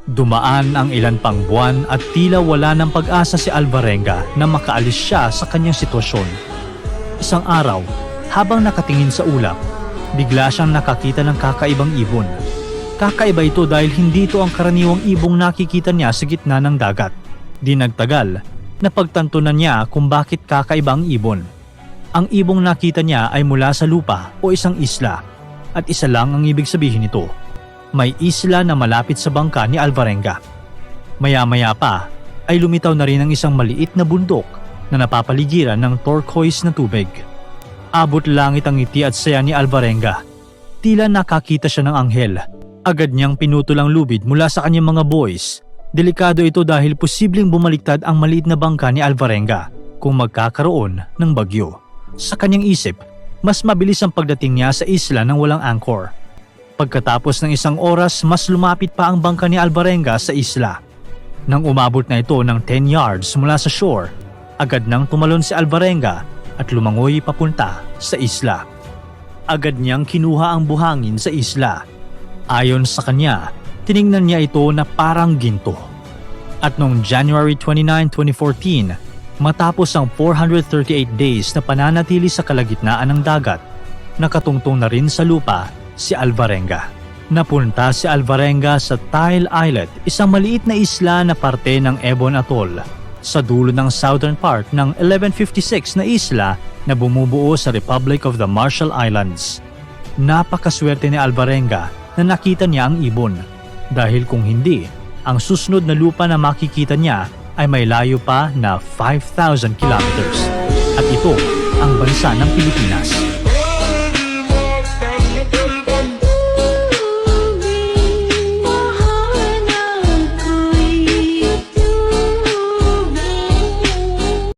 Dumaan ang ilan pang buwan at tila wala ng pag-asa si Alvarenga na makaalis siya sa kanyang sitwasyon. Isang araw, habang nakatingin sa ulap, bigla siyang nakakita ng kakaibang ibon. Kakaiba ito dahil hindi ito ang karaniwang ibong nakikita niya sa gitna ng dagat. Di nagtagal, napagtanto na niya kung bakit kakaiba ang ibon. Ang ibong nakita niya ay mula sa lupa o isang isla, at isa lang ang ibig sabihin nito. May isla na malapit sa bangka ni Alvarenga. Maya-maya pa ay lumitaw na rin ang isang maliit na bundok na napapaligiran ng turquoise na tubig. Abot langit ang ngiti at saya ni Alvarenga. Tila nakakita siya ng anghel. Agad niyang pinutol ang lubid mula sa kanyang mga buoys. Delikado ito dahil posibleng bumaliktad ang maliit na bangka ni Alvarenga kung magkakaroon ng bagyo. Sa kanyang isip, mas mabilis ang pagdating niya sa isla nang walang anchor. Pagkatapos ng isang oras, mas lumapit pa ang bangka ni Alvarenga sa isla. Nang umabot na ito ng 10 yards mula sa shore, agad nang tumalon si Alvarenga at lumangoy papunta sa isla. Agad niyang kinuha ang buhangin sa isla. Ayon sa kanya, tiningnan niya ito na parang ginto. At noong January 29, 2014, matapos ang 438 days na pananatili sa kalagitnaan ng dagat, nakatungtong na rin sa lupa si Alvarenga. Napunta si Alvarenga sa Tile Islet, isang maliit na isla na parte ng Ebon Atoll, sa dulo ng southern part ng 1156 na isla na bumubuo sa Republic of the Marshall Islands. Napakaswerte ni Alvarenga na nakita niya ang ibon, dahil kung hindi, ang susunod na lupa na makikita niya ay may layo pa na 5,000 kilometers. At ito ang bansa ng Pilipinas.